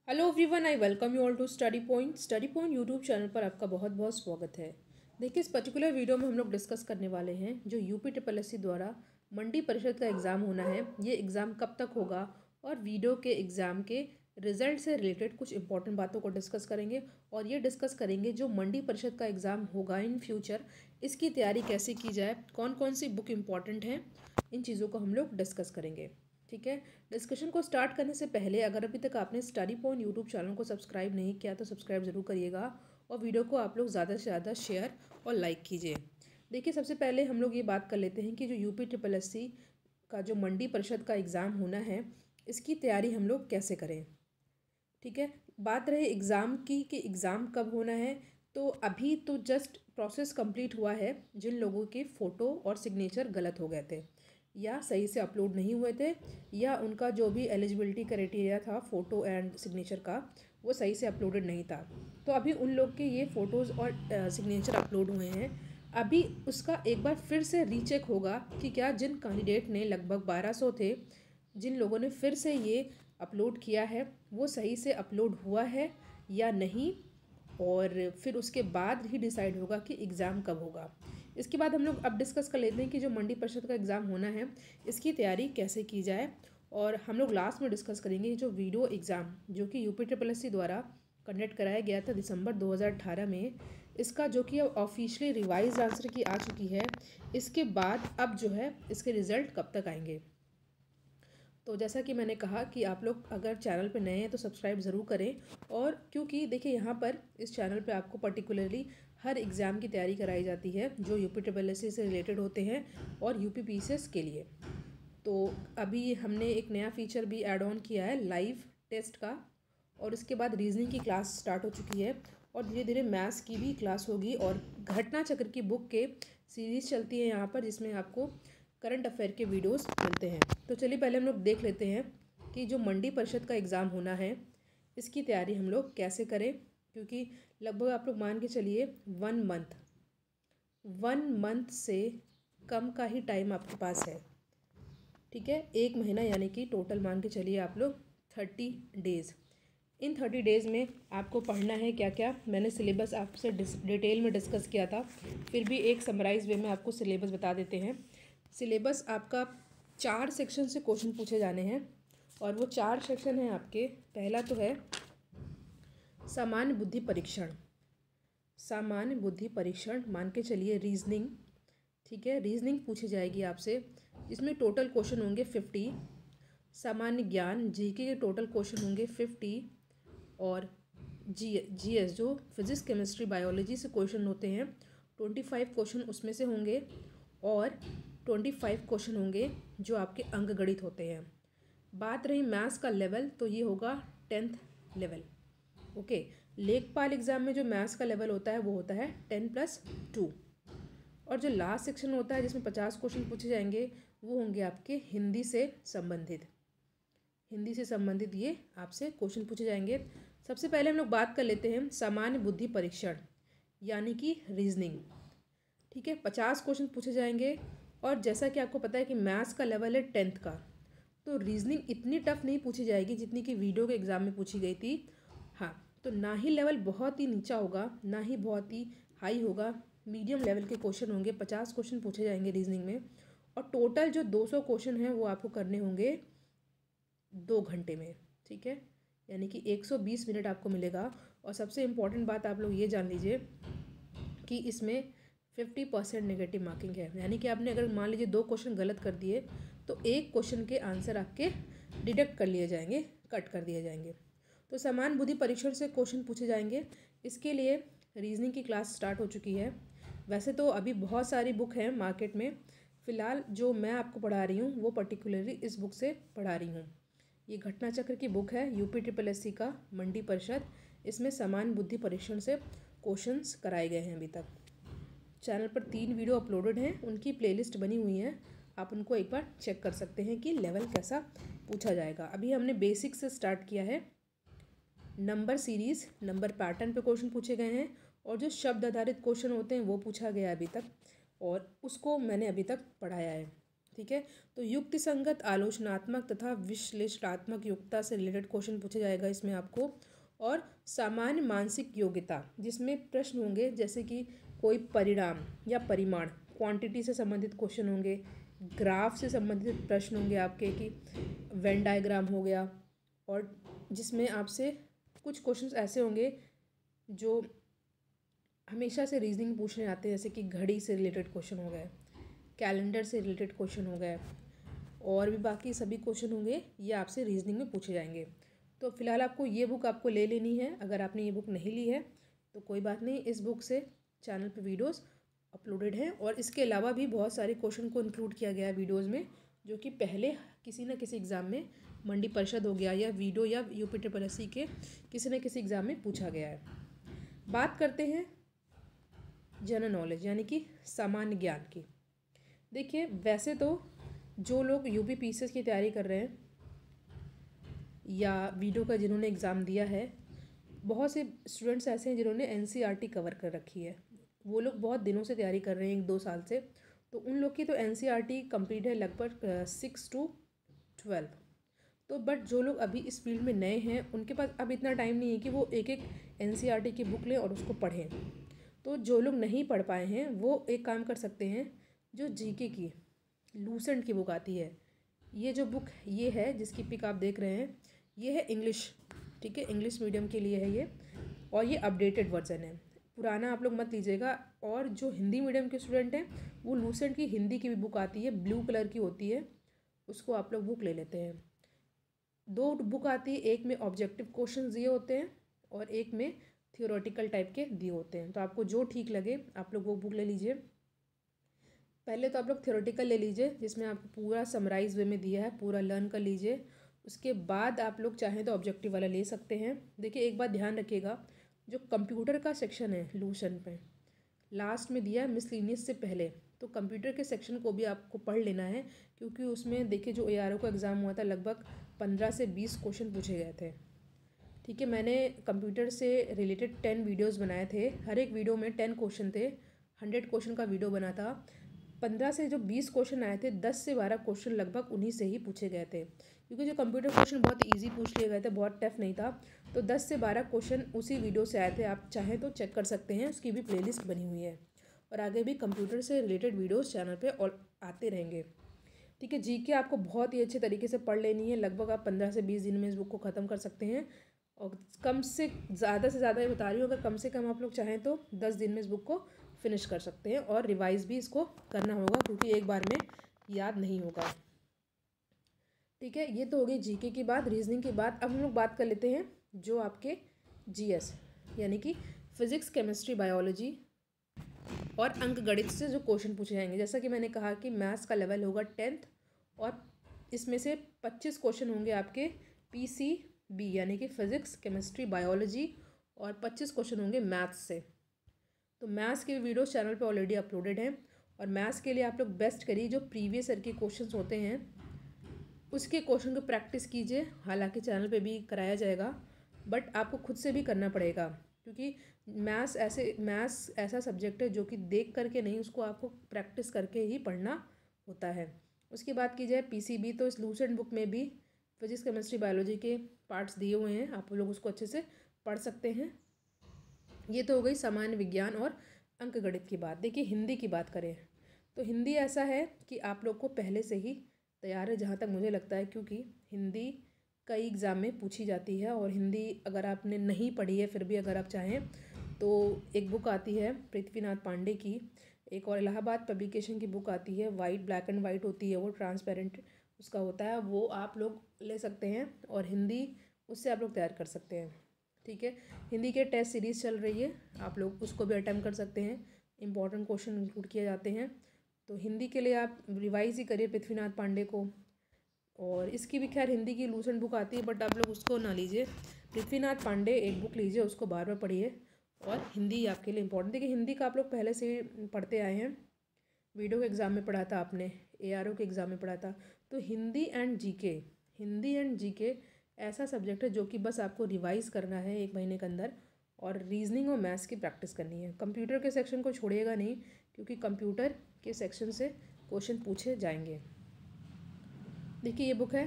Hello everyone, I welcome you all to study point YouTube channel पर आपका बहुत बहुत स्वागत है। देखिए, इस पर्टिकुलर वीडियो में हम लोग डिस्कस करने वाले हैं जो यूपी ट्रिपल एस सी द्वारा मंडी परिषद का एग्ज़ाम होना है, ये एग्ज़ाम कब तक होगा और वीडियो के एग्ज़ाम के रिजल्ट से रिलेटेड कुछ इंपॉर्टेंट बातों को डिस्कस करेंगे। और ये डिस्कस करेंगे जो मंडी परिषद का एग्ज़ाम होगा इन फ्यूचर, इसकी तैयारी कैसे की जाए, कौन कौन सी बुक इंपॉर्टेंट हैं, इन चीज़ों को हम लोग डिस्कस करेंगे। ठीक है। डिस्कशन को स्टार्ट करने से पहले अगर अभी तक आपने स्टडी पॉइंट यूट्यूब चैनल को सब्सक्राइब नहीं किया तो सब्सक्राइब ज़रूर करिएगा और वीडियो को आप लोग ज़्यादा से ज़्यादा शेयर और लाइक कीजिए। देखिए, सबसे पहले हम लोग ये बात कर लेते हैं कि जो यूपी ट्रिपल एस सी का जो मंडी परिषद का एग्ज़ाम होना है, इसकी तैयारी हम लोग कैसे करें। ठीक है। बात रहे एग्ज़ाम की कि एग्ज़ाम कब होना है, तो अभी तो जस्ट प्रोसेस कंप्लीट हुआ है। जिन लोगों के फ़ोटो और सिग्नेचर गलत हो गए थे या सही से अपलोड नहीं हुए थे या उनका जो भी एलिजिबिलिटी क्राइटेरिया था फ़ोटो एंड सिग्नेचर का, वो सही से अपलोडेड नहीं था, तो अभी उन लोग के ये फ़ोटोज़ और सिग्नेचर अपलोड हुए हैं। अभी उसका एक बार फिर से रीचेक होगा कि क्या जिन कैंडिडेट ने लगभग 1200 थे, जिन लोगों ने फिर से ये अपलोड किया है, वो सही से अपलोड हुआ है या नहीं, और फिर उसके बाद ही डिसाइड होगा कि एग्ज़ाम कब होगा। इसके बाद हम लोग अब डिस्कस कर लेते हैं कि जो मंडी परिषद का एग्ज़ाम होना है, इसकी तैयारी कैसे की जाए। और हम लोग लास्ट में डिस्कस करेंगे जो वीडियो एग्ज़ाम जो कि यूपी ट्रिपल एस सी द्वारा कंडक्ट कराया गया था दिसंबर 2018 में, इसका जो कि अब ऑफिशियली रिवाइज आंसर की आ चुकी है। इसके बाद अब जो है इसके रिज़ल्ट कब तक आएंगे। तो जैसा कि मैंने कहा कि आप लोग अगर चैनल पे नए हैं तो सब्सक्राइब ज़रूर करें। और क्योंकि देखिए, यहाँ पर इस चैनल पे आपको पर्टिकुलरली हर एग्ज़ाम की तैयारी कराई जाती है जो यूपी ट्रिपल एस सी से रिलेटेड होते हैं और यूपी पीसीएस के लिए। तो अभी हमने एक नया फीचर भी ऐड ऑन किया है लाइव टेस्ट का, और उसके बाद रीजनिंग की क्लास स्टार्ट हो चुकी है और धीरे धीरे मैथ्स की भी क्लास होगी। और घटना चक्र की बुक के सीरीज़ चलती है यहाँ पर, जिसमें आपको करंट अफेयर के वीडियोस मिलते हैं। तो चलिए पहले हम लोग देख लेते हैं कि जो मंडी परिषद का एग्ज़ाम होना है, इसकी तैयारी हम लोग कैसे करें। क्योंकि लगभग आप लोग मान के चलिए 1 मंथ से कम का ही टाइम आपके पास है। ठीक है, 1 महीना, यानी कि टोटल मान के चलिए आप लोग 30 डेज़। इन 30 डेज़ में आपको पढ़ना है क्या क्या, मैंने सिलेबस आपसे डिटेल में डिस्कस किया था, फिर भी एक समराइज वे में आपको सिलेबस बता देते हैं। सिलेबस आपका 4 सेक्शन से क्वेश्चन पूछे जाने हैं और वो 4 सेक्शन हैं आपके। पहला तो है सामान्य बुद्धि परीक्षण। सामान्य बुद्धि परीक्षण मान के चलिए रीजनिंग। ठीक है, रीजनिंग पूछी जाएगी आपसे, जिसमें टोटल क्वेश्चन होंगे 50। सामान्य ज्ञान जीके के टोटल क्वेश्चन होंगे 50। और जीएस जो फिजिक्स केमिस्ट्री बायोलॉजी से क्वेश्चन होते हैं, 25 क्वेश्चन उसमें से होंगे और 25 क्वेश्चन होंगे जो आपके अंकगणित होते हैं। बात रही मैथ्स का लेवल, तो ये होगा 10th लेवल। ओके, लेखपाल एग्ज़ाम में जो मैथ्स का लेवल होता है वो होता है 10+2। और जो लास्ट सेक्शन होता है जिसमें 50 क्वेश्चन पूछे जाएंगे, वो होंगे आपके हिंदी से संबंधित। हिंदी से संबंधित ये आपसे क्वेश्चन पूछे जाएंगे। सबसे पहले हम लोग बात कर लेते हैं सामान्य बुद्धि परीक्षण यानी कि रीजनिंग। ठीक है, 50 क्वेश्चन पूछे जाएंगे और जैसा कि आपको पता है कि मैथ्स का लेवल है 10th का, तो रीजनिंग इतनी टफ नहीं पूछी जाएगी जितनी कि वीडियो के एग्ज़ाम में पूछी गई थी। हाँ, तो ना ही लेवल बहुत ही नीचा होगा ना ही बहुत ही हाई होगा, मीडियम लेवल के क्वेश्चन होंगे। 50 क्वेश्चन पूछे जाएंगे रीजनिंग में और टोटल जो 200 क्वेश्चन हैं वो आपको करने होंगे 2 घंटे में। ठीक है, यानी कि 120 मिनट आपको मिलेगा। और सबसे इम्पॉर्टेंट बात आप लोग ये जान लीजिए कि इसमें 50% नेगेटिव मार्किंग है, यानी कि आपने अगर मान लीजिए 2 क्वेश्चन गलत कर दिए तो 1 क्वेश्चन के आंसर आपके डिडक्ट कर लिए जाएंगे, कट कर दिए जाएंगे। तो समान बुद्धि परीक्षण से क्वेश्चन पूछे जाएंगे। इसके लिए रीजनिंग की क्लास स्टार्ट हो चुकी है। वैसे तो अभी बहुत सारी बुक हैं मार्केट में, फ़िलहाल जो मैं आपको पढ़ा रही हूँ वो पर्टिकुलरली इस बुक से पढ़ा रही हूँ। ये घटना चक्र की बुक है यूपी ट्रिपल एस सी का मंडी परिषद। इसमें समान बुद्धि परीक्षण से क्वेश्चंस कराए गए हैं। अभी तक चैनल पर 3 वीडियो अपलोडेड हैं, उनकी प्लेलिस्ट बनी हुई है, आप उनको एक बार चेक कर सकते हैं कि लेवल कैसा पूछा जाएगा। अभी हमने बेसिक से स्टार्ट किया है। नंबर सीरीज़, नंबर पैटर्न पे क्वेश्चन पूछे गए हैं और जो शब्द आधारित क्वेश्चन होते हैं वो पूछा गया अभी तक, और उसको मैंने अभी तक पढ़ाया है। ठीक है। तो युक्ति संगत, आलोचनात्मक तथा विश्लेषणात्मक योग्यता से रिलेटेड क्वेश्चन पूछा जाएगा इसमें आपको। और सामान्य मानसिक योग्यता, जिसमें प्रश्न होंगे जैसे कि कोई परिणाम या परिमाण, क्वांटिटी से संबंधित क्वेश्चन होंगे, ग्राफ से संबंधित प्रश्न होंगे आपके, कि वेन डायग्राम हो गया, और जिसमें आपसे कुछ क्वेश्चंस ऐसे होंगे जो हमेशा से रीजनिंग पूछने आते हैं, जैसे कि घड़ी से रिलेटेड क्वेश्चन हो गए, कैलेंडर से रिलेटेड क्वेश्चन हो गए, और भी बाकी सभी क्वेश्चन होंगे ये आपसे रीजनिंग में पूछे जाएंगे। तो फिलहाल आपको ये बुक आपको ले लेनी है। अगर आपने ये बुक नहीं ली है तो कोई बात नहीं, इस बुक से चैनल पे वीडियोस अपलोडेड हैं, और इसके अलावा भी बहुत सारे क्वेश्चन को इंक्लूड किया गया है वीडियोज़ में, जो कि पहले किसी न किसी एग्ज़ाम में मंडी परिषद हो गया या वीडियो या यूपी ट्रिपल एस सी के किसी न किसी एग्ज़ाम में पूछा गया है। बात करते हैं जनरल नॉलेज यानी कि सामान्य ज्ञान की। देखिए, वैसे तो जो लोग यूपी पीसीएस की तैयारी कर रहे हैं या वीडियो का जिन्होंने एग्ज़ाम दिया है, बहुत से स्टूडेंट्स ऐसे हैं जिन्होंने एनसीईआरटी कवर कर रखी है। वो लोग बहुत दिनों से तैयारी कर रहे हैं, 1-2 साल से। तो उन लोग की तो एनसीईआरटी कंप्लीट है लगभग 6 to 12। तो बट जो लोग अभी इस फील्ड में नए हैं, उनके पास अब इतना टाइम नहीं है कि वो एक एक एनसीईआरटी की बुक लें और उसको पढ़ें। तो जो लोग नहीं पढ़ पाए हैं वो एक काम कर सकते हैं, जो जीके की लूसेंट की बुक आती है, ये जो बुक ये है जिसकी पिक आप देख रहे हैं, ये है इंग्लिश, ठीक है, इंग्लिश मीडियम के लिए है ये, और ये अपडेटेड वर्जन है, पुराना आप लोग मत लीजिएगा। और जो हिंदी मीडियम के स्टूडेंट हैं, वो लूसेंट की हिंदी की भी बुक आती है, ब्लू कलर की होती है, उसको आप लोग बुक ले लेते हैं। 2 बुक आती है, एक में ऑब्जेक्टिव क्वेश्चन दिए होते हैं और एक में थियोरेटिकल टाइप के दिए होते हैं। तो आपको जो ठीक लगे आप लोग वो बुक ले लीजिए। पहले तो आप लोग थियोरेटिकल ले लीजिए, जिसमें आपको पूरा समराइज वे में दिया है, पूरा लर्न कर लीजिए। उसके बाद आप लोग चाहें तो ऑब्जेक्टिव वाला ले सकते हैं। देखिए, एक बात ध्यान रखिएगा, जो कंप्यूटर का सेक्शन है लूसेंट पे लास्ट में दिया है मिसलिनियस से पहले, तो कंप्यूटर के सेक्शन को भी आपको पढ़ लेना है, क्योंकि उसमें देखिए जो एआरओ का एग्ज़ाम हुआ था लगभग 15 से 20 क्वेश्चन पूछे गए थे। ठीक है, मैंने कंप्यूटर से रिलेटेड 10 वीडियोस बनाए थे, हर एक वीडियो में 10 क्वेश्चन थे, 100 क्वेश्चन का वीडियो बना था। 15 से जो 20 क्वेश्चन आए थे, 10 से 12 क्वेश्चन लगभग उन्हीं से ही पूछे गए थे, क्योंकि जो कंप्यूटर क्वेश्चन बहुत ईजी पूछ लिए गए थे, बहुत टफ नहीं था। तो 10 से 12 क्वेश्चन उसी वीडियो से आए थे, आप चाहें तो चेक कर सकते हैं, उसकी भी प्लेलिस्ट बनी हुई है, और आगे भी कंप्यूटर से रिलेटेड वीडियोज़ चैनल पर और आते रहेंगे। ठीक है, जीके आपको बहुत ही अच्छे तरीके से पढ़ लेनी है, लगभग आप 15 से 20 दिन में इस बुक को ख़त्म कर सकते हैं। और कम से ज़्यादा ये बता रही हूँ, अगर कम से कम आप लोग चाहें तो 10 दिन में इस बुक को फिनिश कर सकते हैं, और रिवाइज़ भी इसको करना होगा, क्योंकि एक बार में याद नहीं होगा। ठीक है, ये तो हो गई जीके की बात, रीजनिंग की बात। अब हम लोग बात कर लेते हैं जो आपके जीएस यानी कि फिज़िक्स, केमिस्ट्री, बायोलॉजी और अंक गणित से जो क्वेश्चन पूछे जाएंगे। जैसा कि मैंने कहा कि मैथ्स का लेवल होगा 10th, और इसमें से 25 क्वेश्चन होंगे आपके पीसीबी यानी कि फिज़िक्स, केमिस्ट्री, बायोलॉजी, और 25 क्वेश्चन होंगे मैथ्स से। तो मैथ्स के वीडियो चैनल पे ऑलरेडी अपलोडेड हैं, और मैथ्स के लिए आप लोग बेस्ट करिए, जो प्रीवियस ईयर के क्वेश्चंस होते हैं उसके क्वेश्चन को प्रैक्टिस कीजिए। हालांकि चैनल पे भी कराया जाएगा, बट आपको खुद से भी करना पड़ेगा, क्योंकि मैथ्स ऐसा सब्जेक्ट है जो कि देख करके नहीं, उसको आपको प्रैक्टिस करके ही पढ़ना होता है। उसकी बात की जाए पीसीबी, तो इस लूसेंट बुक में भी फिजिक्स, केमिस्ट्री, बायोलॉजी के पार्ट्स दिए हुए हैं, आप लोग उसको अच्छे से पढ़ सकते हैं। ये तो हो गई सामान्य विज्ञान और अंक गणित की बात। देखिए, हिंदी की बात करें तो हिंदी ऐसा है कि आप लोग को पहले से ही तैयार है, जहाँ तक मुझे लगता है, क्योंकि हिंदी कई एग्ज़ाम में पूछी जाती है। और हिंदी अगर आपने नहीं पढ़ी है, फिर भी अगर आप चाहें तो एक बुक आती है पृथ्वीनाथ पांडे की, एक और इलाहाबाद पब्लिकेशन की बुक आती है, वाइट, ब्लैक एंड वाइट होती है, वो ट्रांसपेरेंट उसका होता है, वो आप लोग ले सकते हैं, और हिंदी उससे आप लोग तैयार कर सकते हैं। ठीक है, हिंदी के टेस्ट सीरीज़ चल रही है, आप लोग उसको भी अटेम्प्ट कर सकते हैं, इंपॉर्टेंट क्वेश्चन इंक्लूड किए जाते हैं। तो हिंदी के लिए आप रिवाइज ही करिए पृथ्वीनाथ पांडे को, और इसकी भी खैर हिंदी की लूसेंट बुक आती है, बट आप लोग उसको ना लीजिए, पृथ्वीनाथ पांडे एक बुक लीजिए, उसको बार बार पढ़िए, और हिंदी आपके लिए इंपॉर्टेंट। देखिए, हिंदी का आप लोग पहले से पढ़ते आए हैं, वीडियो के एग्ज़ाम में पढ़ा था आपने, एआरओ के एग्ज़ाम में पढ़ा था। तो हिंदी एंड जीके ऐसा सब्जेक्ट है जो कि बस आपको रिवाइज़ करना है 1 महीने के अंदर, और रीजनिंग और मैथ्स की प्रैक्टिस करनी है। कंप्यूटर के सेक्शन को छोड़िएगा नहीं, क्योंकि कंप्यूटर के सेक्शन से क्वेश्चन पूछे जाएंगे। देखिए ये बुक है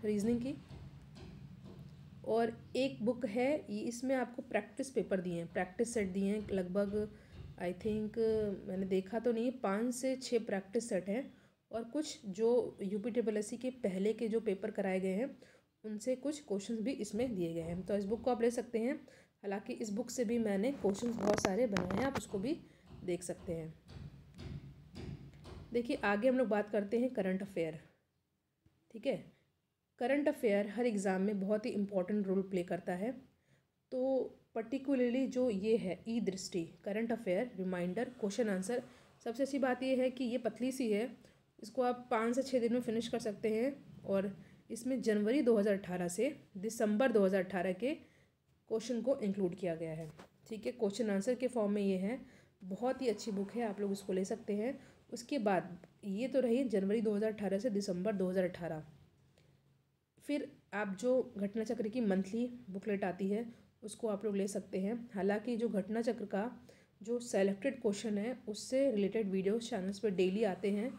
रीजनिंग की, और एक बुक है ये, इसमें आपको प्रैक्टिस पेपर दिए हैं, प्रैक्टिस सेट दिए हैं लगभग, आई थिंक मैंने देखा तो नहीं, 5 से 6 प्रैक्टिस सेट हैं, और कुछ जो UPSSC के पहले के जो पेपर कराए गए हैं उनसे कुछ क्वेश्चंस भी इसमें दिए गए हैं। तो इस बुक को आप ले सकते हैं। हालांकि इस बुक से भी मैंने क्वेश्चंस बहुत सारे बनाए हैं, आप उसको भी देख सकते हैं। देखिए आगे हम लोग बात करते हैं करंट अफेयर। ठीक है, करंट अफेयर हर एग्ज़ाम में बहुत ही इम्पोर्टेंट रोल प्ले करता है। तो पर्टिकुलरली जो ये है E Drishti current affair reminder question answer, सबसे अच्छी बात ये है कि ये पतली सी है, इसको आप 5 से 6 दिन में फिनिश कर सकते हैं। और इसमें जनवरी 2018 से दिसंबर 2018 के क्वेश्चन को इंक्लूड किया गया है। ठीक है, क्वेश्चन आंसर के फॉर्म में ये है, बहुत ही अच्छी बुक है, आप लोग इसको ले सकते हैं। उसके बाद ये तो रही जनवरी 2018 से दिसंबर 2018। फिर आप जो घटना चक्र की मंथली बुकलेट आती है उसको आप लोग ले सकते हैं। हालांकि जो घटना चक्र का जो सेलेक्टेड क्वेश्चन है उससे रिलेटेड वीडियोस चैनल्स पर डेली आते हैं,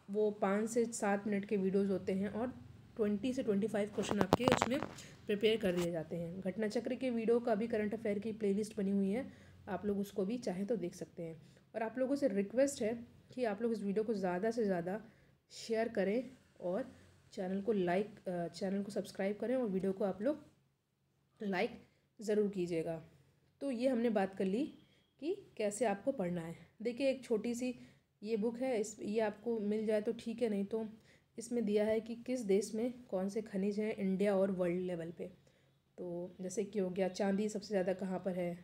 वो 5 से 7 मिनट के वीडियोस होते हैं, और 20 से 25 क्वेश्चन आपके उसमें प्रिपेयर कर दिए जाते हैं। घटना चक्र के वीडियो का भी करंट अफेयर की प्लेलिस्ट बनी हुई है, आप लोग उसको भी चाहें तो देख सकते हैं। और आप लोगों से रिक्वेस्ट है कि आप लोग इस वीडियो को ज़्यादा से ज़्यादा शेयर करें, और चैनल को सब्सक्राइब करें, और वीडियो को आप लोग लाइक ज़रूर कीजिएगा। तो ये हमने बात कर ली कि कैसे आपको पढ़ना है। देखिए एक छोटी सी ये बुक है, ये आपको मिल जाए तो ठीक है, नहीं तो इसमें दिया है कि किस देश में कौन से खनिज हैं इंडिया और वर्ल्ड लेवल पे। तो जैसे कि हो गया चांदी सबसे ज़्यादा कहाँ पर है,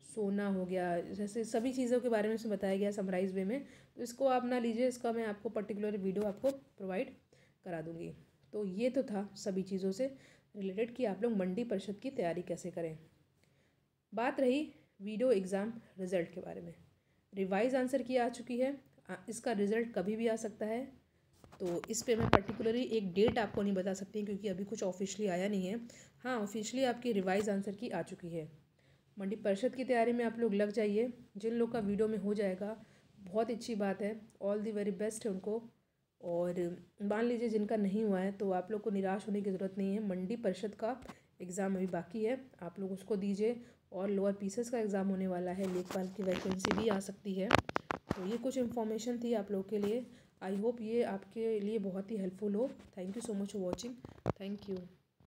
सोना हो गया, जैसे सभी चीज़ों के बारे में इसमें बताया गया समराइज वे में। तो इसको आप ना लीजिए, इसका मैं आपको पर्टिकुलर वीडियो आपको प्रोवाइड करा दूँगी। तो ये तो था सभी चीज़ों से रिलेटेड कि आप लोग मंडी परिषद की तैयारी कैसे करें। बात रही वीडियो एग्ज़ाम रिज़ल्ट के बारे में। रिवाइज आंसर की आ चुकी है, इसका रिज़ल्ट कभी भी आ सकता है। तो इस पे मैं पर्टिकुलरली एक डेट आपको नहीं बता सकती क्योंकि अभी कुछ ऑफिशियली आया नहीं है। हाँ, ऑफिशियली आपकी रिवाइज आंसर की आ चुकी है। मंडी परिषद की तैयारी में आप लोग लग जाइए। जिन लोग का वीडियो में हो जाएगा बहुत अच्छी बात है, ऑल दी वेरी बेस्ट है उनको। और मान लीजिए जिनका नहीं हुआ है तो आप लोग को निराश होने की ज़रूरत नहीं है। मंडी परिषद का एग्ज़ाम अभी बाकी है, आप लोग उसको दीजिए। और लोअर पीसेस का एग्ज़ाम होने वाला है, लेखपाल की वैकेंसी भी आ सकती है। तो ये कुछ इन्फॉर्मेशन थी आप लोग के लिए। आई होप ये आपके लिए बहुत ही हेल्पफुल हो। Thank you so much for watching. Thank you.